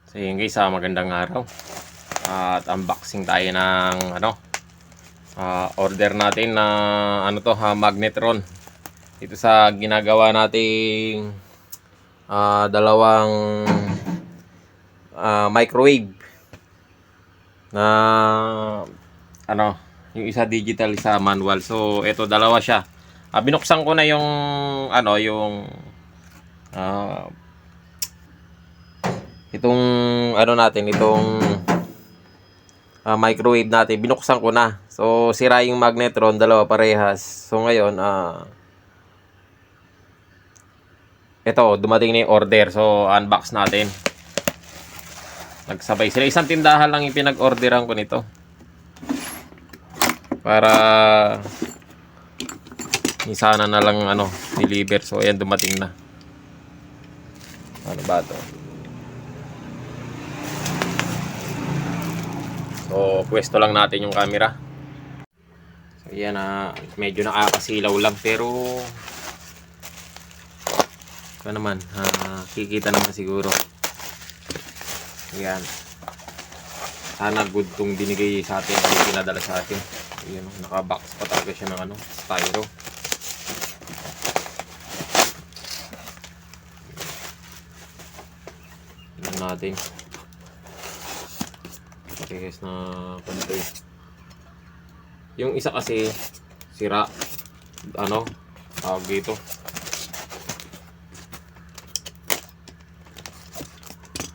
So yun guys, magandang araw. At unboxing tayo ng order natin na magnetron. Ito sa ginagawa nating dalawang microwave na yung isa digital, isa manual. So ito dalawa siya. Binuksan ko na yung itong microwave natin, binuksan ko na. So sira yung magnetron, dalawa parehas. So ngayon ito dumating na yung order. So unbox natin. Nagsabay sila, isang tindahan lang yung pinag-orderan ko nito para sana na lang deliver. So ayan, dumating na. Ano ba to? So, pwesto lang natin yung camera. So, yan medyo nakakasilaw lang. Pero, ito naman, kikita naman siguro. Yan. Sana good tong binigay sa atin. Ay, pinadala sa atin. Yan, naka-box pa talaga siya ng styro. Yan natin. Guys na kanto eh. Yung isa kasi sira, tawag dito,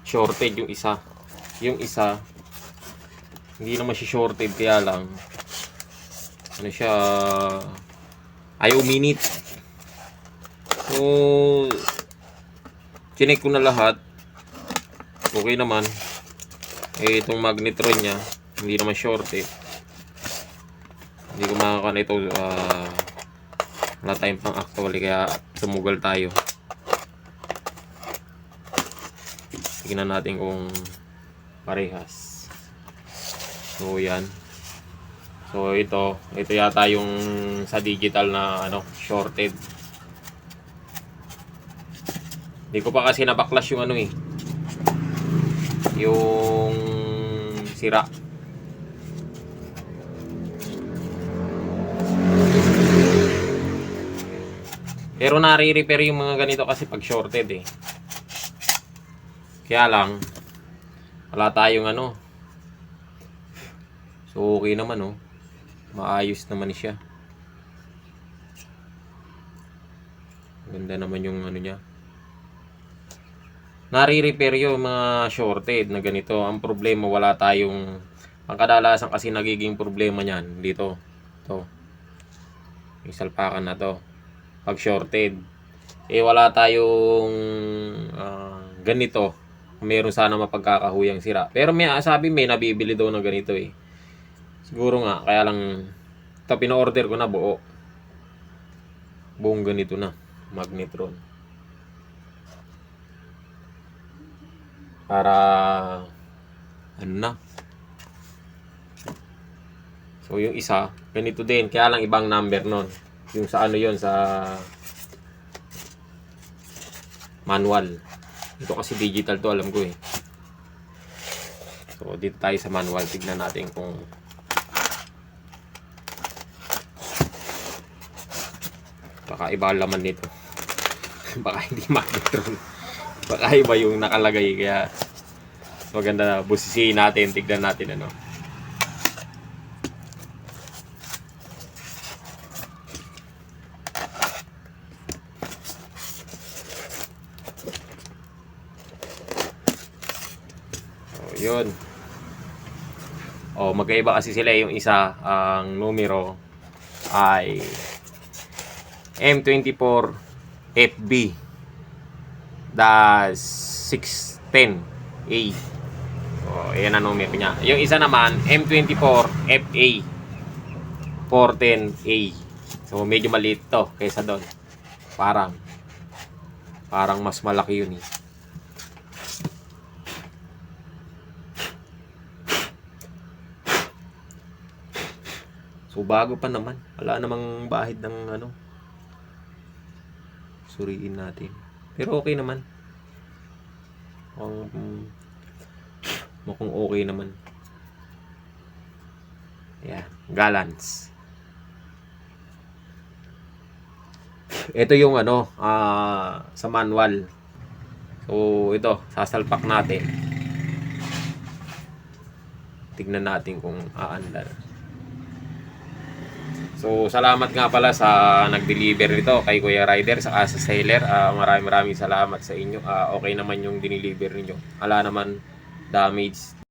shorted yung isa. Yung isa hindi naman siya shorted, kaya lang siya, ayaw uminit. So chinek ko na lahat, okay naman. Itong magnetron niya hindi naman shorted. Hindi ko makakana ito, wala tayong pang actually, kaya sumugal tayo. Tingnan natin kung parehas. So yan. So ito yata yung sa digital na shorted. Hindi ko pa kasi nabaklas yung yung sira. Pero nare-repair yung mga ganito kasi pag shorted eh. Kaya lang wala tayong so okay naman maayos naman siya. Ganda naman yung niya. Nare-repair yung mga shorted na ganito. Ang problema, wala tayong, ang kadalasan kasi nagiging problema niyan dito, to yung salpakan na to pag shorted, wala tayong ganito. Meron sana mapagkakahuyang sira, pero may nabibili daw na ganito siguro nga, kaya lang ito pina-order ko na buong ganito na magnetron para so yung isa ganito din, kaya lang ibang number nun. Yung sa yon sa manual. Ito kasi digital to, alam ko So dito tayo sa manual, tignan natin kung baka iba ang laman nito. Baka hindi magnetron, baka iba yung nakalagay, kaya maganda na busisiin natin, tignan natin yun. Magkaiba kasi sila. Yung isa, ang numero ay M24 FB -610A. Ayan ang numero niya. Yung isa naman M24 FA 410A. So medyo maliit to kaysa doon. Parang mas malaki yun So bago pa naman. Wala namang bahid ng suriin natin. Pero okay naman. Mukhang okay naman. Ayan, gallons. Ito yung ano, sa manual. So, ito, sasalpak natin. Tignan natin kung aandar. So, salamat nga pala sa nag-deliver nito kay Kuya Rider sa seller. Maraming salamat sa inyo. Okay naman yung dineliver niyo. Wala naman damage.